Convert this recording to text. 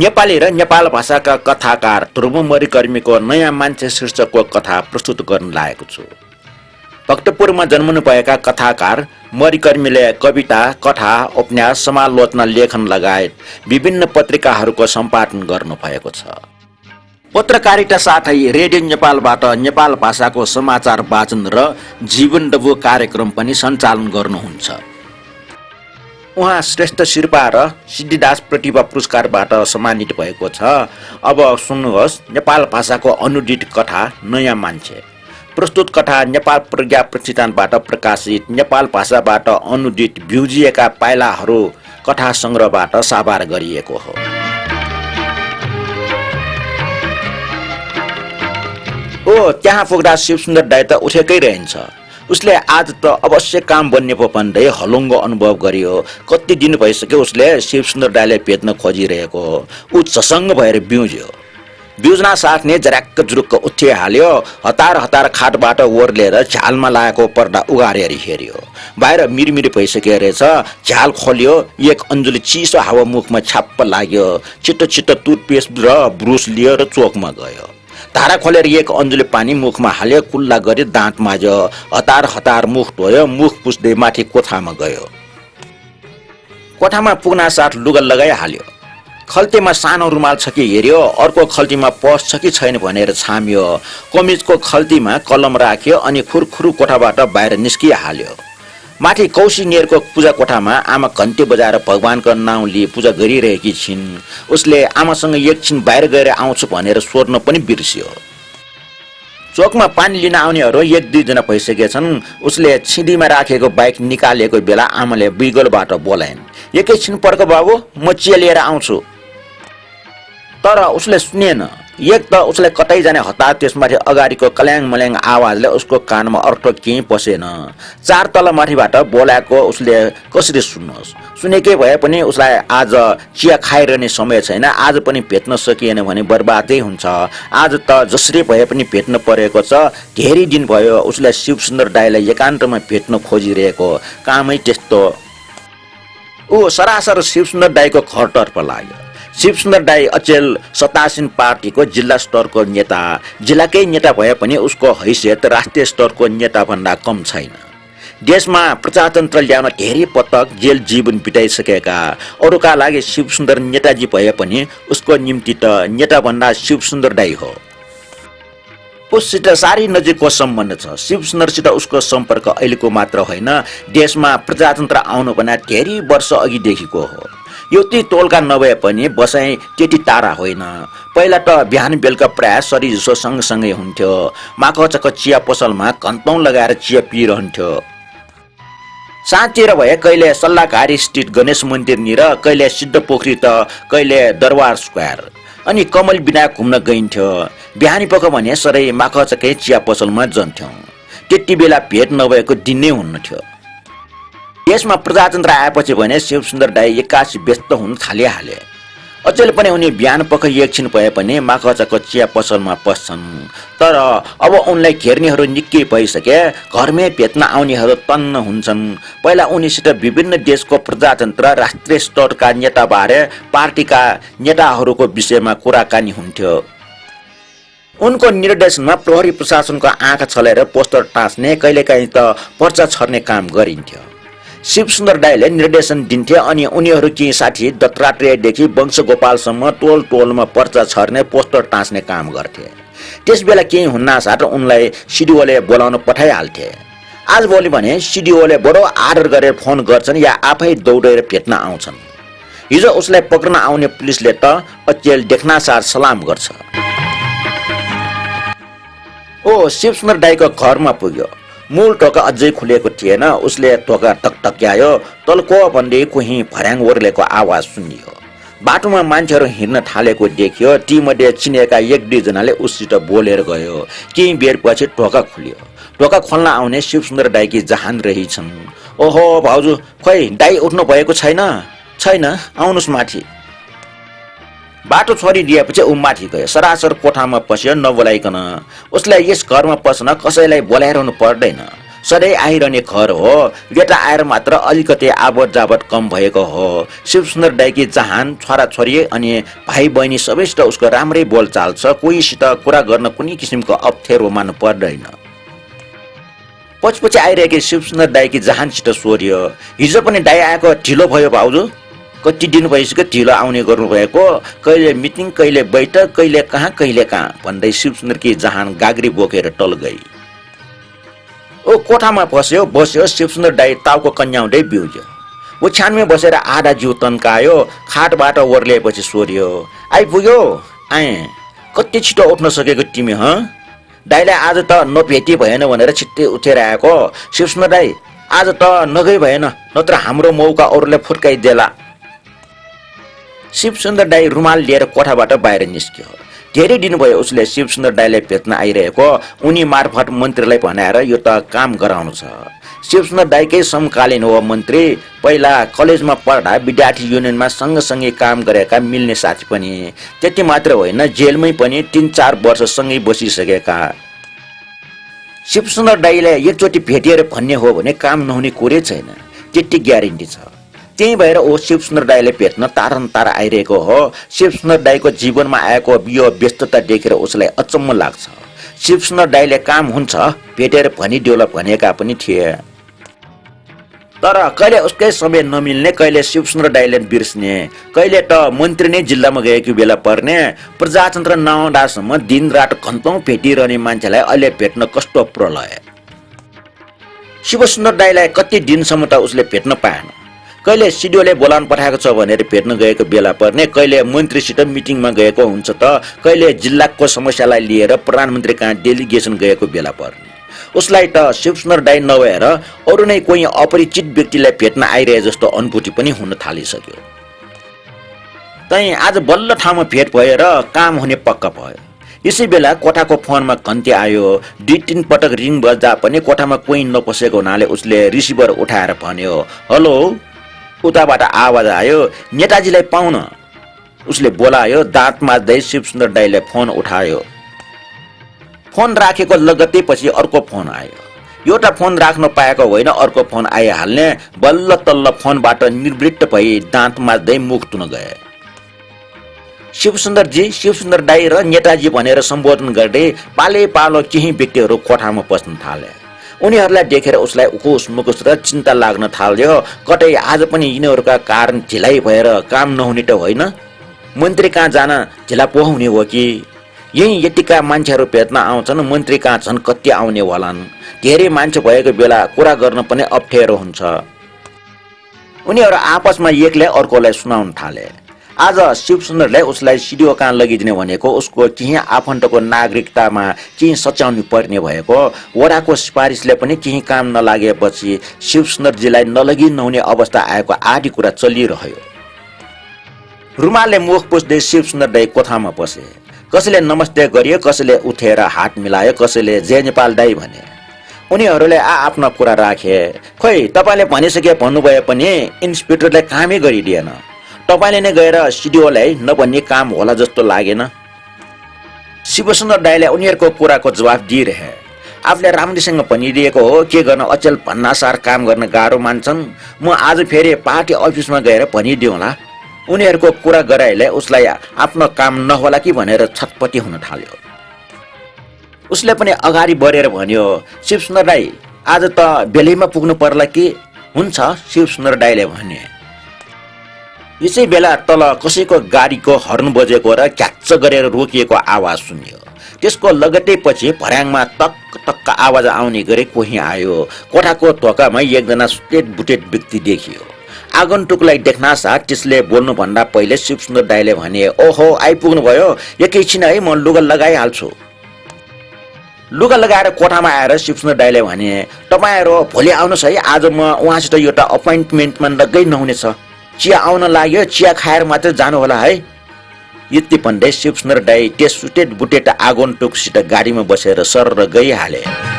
नेपाली र नेपाल भाषाका कथाकार ध्रुव मरिकर्मीको नयाँ मान्छे शीर्षकको कथा प्रस्तुत गर्न लागेको छु। भक्तपुरमा जन्मनुभएका कथाकार मरिकर्मीले कविता, कथा, उपन्यास, समालोचना, लेखन लगायत विभिन्न पत्रिकाहरूको सम्पादन गर्नुभएको छ। पत्रकारिता साथै रेडियो नेपालबाट नेपाल भाषाको समाचार वाचन र जीवन डबु कार्यक्रम पनि सञ्चालन गर्नुहुन्छ। उहाँ श्रेष्ठ शिर्पा र सिद्धिदास प्रतिभा पुरस्कारबाट सम्मानित भएको छ। अब सुन्नुहोस् नेपाल भाषाको अनुदित कथा नयाँ मान्छे। प्रस्तुत कथा नेपाल प्रज्ञा प्रतिष्ठानबाट प्रकाशित नेपाल भाषाबाट अनुदित भ्युजिएका पाइलाहरू कथा सङ्ग्रहबाट साभार गरिएको हो। ओ त्यहाँ पुग्दा शिवसुन्दर दाइ त उठेकै रहन्छ। उसले आज त अवश्य काम बन्ने पो भन्दै हलुङ्गो अनुभव गरियो। कति दिन भइसक्यो उसले शिवसुन्दर दाइले भेट्न खोजिरहेको हो। ऊ झसङ्ग भएर बिउज्यो। बिउजना साथ नै जराक्क जुरुक्क उठिहाल्यो। हतार हतार खाटबाट ओर्लेर झ्यालमा लागेको पर्दा उगारेर हेऱ्यो। बाहिर मिरमिर भइसक्यो रहेछ। झ्याल खोल्यो। एक अन्जुली चिसो हावा मुखमा छ्याप्प लाग्यो। छिट्टो छिट्टो टुथपेस्ट र ब्रुस लियो र चोकमा गयो। धारा खोलेर एक अन्जुली पानी मुखमा हाल्यो। कुल्ला गरी दाँत माझ्यो। हतार हतार मुख धोयो। मुख पुस्दै माथि कोठामा गयो। कोठामा पुग्ना साथ लुगा लगाइहाल्यो। खल्तीमा सानो रुमाल छ कि हेऱ्यो। अर्को खल्तीमा पर्स छ कि छैन भनेर छाम्यो। कमिजको खल्तीमा कलम राख्यो अनि खुरखुरु कोठाबाट बाहिर निस्किहाल्यो। माथि कौशिनेरको पूजा कोठामा आमा घन्टी बजाएर भगवानको नाउँ लिई पूजा गरिरहेकी छिन्। उसले आमासँग एकछिन बाहिर गएर आउँछु भनेर सोध्न पनि बिर्स्यो। चोकमा पानी लिन आउनेहरू एक दुईजना भइसकेछन्। उसले छिडीमा राखेको बाइक निकालेको बेला आमाले बिगलबाट बोलाइन्, एकैछिन पर्ख बाबु, म चिया लिएर आउँछु। तर उसले सुनेन। एक त उसले कतै जाने हतार, त्यसमाथि अगाडिको कल्याङ मल्याङ आवाजले उसको कानमा अर्को केही पसेन। चार तल माथिबाट बोलाएको उसले कसरी सुन्नुहोस्। सुनेकै भए पनि उसलाई आज चिया खाइरहने समय छैन। आज पनि भेट्न सकिएन भने बर्बादै हुन्छ। आज त जसरी भए पनि भेट्न परेको छ। धेरै दिन भयो उसले शिवसुन्दर दाइलाई एकान्तमा भेट्न खोजिरहेको। कामै त्यस्तो। ऊ सरासर शिवसुन्दर दाइको घरतर्फ लाग्यो। शिवसुन्दर दाइ अचेल सत्तासीन पार्टीको जिल्ला स्तरको नेता। जिल्लाकै नेता भए पनि उसको हैसियत राष्ट्रिय स्तरको नेता भन्दा कम छैन। देशमा प्रजातन्त्र ल्याउन धेरै पटक जेल जीवन बिताइसकेका अरूका लागि शिवसुन्दर नेताजी भए पनि उसको निम्ति त नेता भन्दा शिवसुन्दर दाइ हो। उससित साह्रै नजिकको सम्बन्ध छ। शिवसुन्दरसित उसको सम्पर्क अहिलेको मात्र होइन, देशमा प्रजातन्त्र आउनुभन्दा धेरै वर्ष अघिदेखिको हो। एउटै टोलका नभए पनि बसाइ त्यति टाढा होइन। पहिला त बिहान बेलुका प्राय सरी जसो सँगसँगै हुन्थ्यो। माखचक चिया पसलमा घन्टौँ लगाएर चिया पिइरहन्थ्यो। साँचेर भए कहिले सल्लाहकारी स्ट्रिट गणेश मन्दिर र कहिले सिद्धपोखरी त कहिले दरबार स्क्वायर अनि कमल विनायक घुम्न गइन्थ्यो। बिहानी पख भने सरै माखचकै चिया पसलमा जान्थ्यौँ। त्यति बेला भेट नभएको दिन नै हुन्न थियो। देशमा प्रजातन्त्र आएपछि भने शिवसुन्दर दाइ एक्कासी व्यस्त हुन थालिहाले। अचेल पनि उनी बिहान पख एकछिन भए पनि माखचको चिया पसलमा पस्छन्। तर अब उनलाई घेर्नेहरू निकै भइसके। घरमै भेट्न आउनेहरू तन्न हुन्छन्। पहिला उनीसित विभिन्न देशको प्रजातन्त्र राष्ट्रिय स्तरका नेताबारे पार्टीका नेताहरूको विषयमा कुराकानी हुन्थ्यो। उनको निर्देशनमा प्रहरी प्रशासनको आँखा छलेर पोस्टर टाँच्ने, कहिलेकाहीँ त पर्चा छर्ने काम गरिन्थ्यो। शिवसुन्दर दाइले निर्देशन दिन्थे अनि उनीहरू केही साथी दत्तात्रेयदेखि वंशगोपालसम्म टोल टोलमा पर्चा छर्ने, पोस्टर टाँच्ने काम गर्थे। त्यस बेला केही हुन्नासाथ उनलाई सिडिओले बोलाउन पठाइहाल्थे। आजभोलि भने सिडिओले बडो आदर गरेर फोन गर्छन् या आफै दौडेर भेट्न आउँछन्। हिजो उसलाई पक्रन आउने पुलिसले त अचेल देख्नासाथ सलाम गर्छ। ओ शिवसुन्दर दाइको घरमा पुग्यो। मूल ढोका अझै खुलेको थिएन। उसले ढोका टकटक्यायो। तल्को भन्दै कोही भर्याङ ओर्लेको आवाज सुनियो। बाटोमा मान्छेहरू हिँड्न थालेको देखियो। तीमध्ये चिनेका एक दुईजनाले उससित बोलेर गयो। केही बेरपछि ढोका खुल्यो। ढोका खोल्न आउने शिवसुन्दर दाइकी जहान रहेछन्। ओहो भाउजू, खोइ दाइ उठ्नु भएको छैन? छैन, आउनुहोस् माथि। बाटो छोडिदिएपछि ऊ माथि गयो। सरासर कोठामा पस्यो नबोलाइकन। उसलाई यस घरमा पस्न कसैलाई बोलाइरहनु पर्दैन। सधैँ आइरहने घर हो, गेटा आएर मात्र अलिकति आवत जावत कम भएको हो। शिवसुन्दर दाइकी जहान छोराछोरी अनि भाइ बहिनी सबैसित उसको राम्रै बोलचाल छ, कोहीसित कुरा गर्न कुनै किसिमको अप्ठ्यारो मान्नु पर्दैन। पछि आइरहेकी शिवसुन्दर दाइकी जहानसित सोध्यो, हिजो पनि दाइ आएको ढिलो भयो भाउजू, कति दिन भइसक्यो ढिलो आउने गर्नुभएको, कहिले मिटिङ कहिले बैठक कहिले कहाँ भन्दै शिवसुन्दरकी जहान गाग्री बोकेर टल गई। ओ कोठामा बस्यो शिवसुन्दर दाइ ताउको कन्याउँदै बिउज्यो। ओछ्यानमै बसेर आधा जिउ तन्कायो, खाटबाट ओर्लिएपछि सोध्यो, आइपुग्यो? आएँ। कति छिटो उठ्न सकेको तिमी हँ? दाइलाई आज त नभेटी भएन भनेर छिट्टै उठेर आएको। शिवसुन्दर दाइ आज त नगई भएन, नत्र हाम्रो मौका अरूलाई फुर्काइदेला। शिवसुन्दर दाइ रुमाल लिएर कोठाबाट बाहिर निस्क्यो। धेरै दिन भयो उसले शिवसुन्दर दाइलाई भेट्न आइरहेको, उनी मार्फत मन्त्रीलाई भनेर यो त काम गराउनु छ। शिवसुन्दर दाइकै समकालीन हो मन्त्री, पहिला कलेजमा पढ्दा विद्यार्थी युनियनमा सँगसँगै काम गरेका मिल्ने साथी पनि, त्यति मात्र होइन जेलमै पनि 3-4 वर्ष सँगै बसिसकेका। शिवसुन्दर दाइले एकचोटि भेटिएर भन्ने हो भने काम नहुने कुरै छैन, त्यति ग्यारेन्टी छ। त्यही भएर ओ शिवसुन्दर दाइले भेट्न तारन्तार आइरहेको हो। शिवसुन्दर दाइको जीवनमा आएको यो व्यस्तता देखेर उसलाई अचम्म लाग्छ। शिवसुन्दर दाइले काम हुन्छ भेटेर भनिदेऊला भनेका पनि थिए, तर कहिले उसकै समय नमिल्ने, कहिले शिवसुन्दर दाइले बिर्सने, कहिले त मन्त्री नै जिल्लामा गएको बेला पर्ने। प्रजातन्त्र नआउँदासम्म दिनरात घन्तौं भेटिरहने मान्छेलाई अहिले भेट्न कस्तो प्रलय। शिवसुन्दर दाइलाई कति दिनसम्म त उसले भेट्न पाएन। कहिले सिडिओले बोलाउन पठाएको छ भनेर भेट्न गएको बेला पर्ने, कहिले मन्त्रीसित मिटिङमा गएको हुन्छ त कहिले जिल्लाको समस्यालाई लिएर प्रधानमन्त्री कहाँ डेलिगेसन गएको बेला पर्ने। उसलाई त शिवसुन्दर दाइ नभएर अरू नै कोही अपरिचित व्यक्तिलाई भेट्न आइरहे जस्तो अनुभूति पनि हुन थालिसक्यो। तै आज बल्ल ठाउँमा भेट भएर काम हुने पक्का भयो। यसै बेला कोठाको फोनमा घन्टी आयो। 2-3 पटक रिङ बज्दा पनि कोठामा कोही नपसेको हुनाले उसले रिसिभर उठाएर भन्यो, हेलो। उताबाट आवाज आयो, नेताजीलाई पाउन। उसले बोलायो। दाँत माझ्दै शिवसुन्दर दाइले फोन उठायो। फोन राखेको लगत्तै पछि अर्को फोन आयो। एउटा फोन राख्न पाएको होइन, अर्को फोन आइहाल्ने। बल्ल तल्ल फोनबाट निर्वृत्त भई दाँत माझ्दै मुख तुन गए। शिवसुन्दरजी, शिवसुन्दर दाइ र नेताजी भनेर सम्बोधन गर्दै पाले पालो केही व्यक्तिहरू कोठामा पस्न थाले। उनीहरूलाई देखेर उसलाई उकुस मुकुस र चिन्ता लाग्न थाल्यो। कतै आज पनि यिनीहरूका कारण ढिलाइ भएर काम नहुने त होइन? मन्त्री कहाँ जान ढिला पोहुने हो कि? यही यतिका मान्छेहरू भेट्न आउँछन्, मन्त्री कहाँ झन् कति आउने होलान्। धेरै मान्छे भएको बेला कुरा गर्न पनि अप्ठ्यारो हुन्छ। उनीहरू आपसमा एकले अर्कोलाई सुनाउन थाले। आज शिवसुन्दरले उसलाई सिडिओ कहाँ लगिदिने भनेको उसको केही आफन्तको नागरिकतामा केही सच्याउनु पर्ने भएको। वडाको सिफारिसले पनि केही काम नलागेपछि शिवसुन्दरजीलाई नलगी नहुने अवस्था आएको आदि कुरा चलिरह्यो। रुमालले मुख पुस्दै शिवसुन्दर दाइ कोठामा पसे। कसैले नमस्ते गरियो, कसैले उठेर हात मिलायो, कसैले जय नेपाल दाइ भने। उनीहरूले आफ्ना कुरा राखे। खोइ तपाईँले भनिसके भन्नुभए पनि इन्सपेक्टरले कामै गरिदिएन। तपाईँले नै गएर सिडिओलाई नभन्ने काम होला जस्तो लागेन। शिवसुन्दर दाइले उनीहरूको कुराको जवाफ दिइरहे। आफूले राम्रोसँग भनिदिएको हो, के गर्न अचेल भन्नासार काम गर्न गाह्रो मान्छन्। म आज फेरि पार्टी अफिसमा गएर भनिदिउँला। उनीहरूको कुरा गराइले उसलाई आफ्नो काम नहोला कि भनेर छटपटी हुन थाल्यो। उसले पनि अगाडि बढेर भन्यो, शिवसुन्दर दाइ आज त बेलैमा पुग्नु पर्ला कि? हुन्छ, शिवसुन्दर दाइले भने। यसै बेला तल कसैको गाडीको हर्न बजेको र क्याच्च गरेर रोकिएको आवाज सुनियो। त्यसको लगत्तै पछि भर्याङमा टक टक्क आवाज आउने गरी कोही आयो। कोठाको ढोकामा एकजना सुतेट बुटेट व्यक्ति देखियो। आगन्तुकलाई देख्नासाथ त्यसले बोल्नुभन्दा पहिले शिवसुन्दर दाइले भने, ओहो आइपुग्नु भयो, एकैछिन है म लुगा लगाइहाल्छु। लुगा लगाएर कोठामा आएर शिवसुन्दर दाइले भने, तपाईँहरू भोलि आउनुहोस् है, आज म उहाँसित एउटा अपोइन्टमेन्टमा लगै नहुनेछ। चिया आउन लाग्यो, चिया खाएर मात्र जानु होला है। यति भन्दै शिवसुन्दर दाइ त्यस सुटेट बुटेट आगन्तुकसित गाडीमा बसेर सरर गइहाले।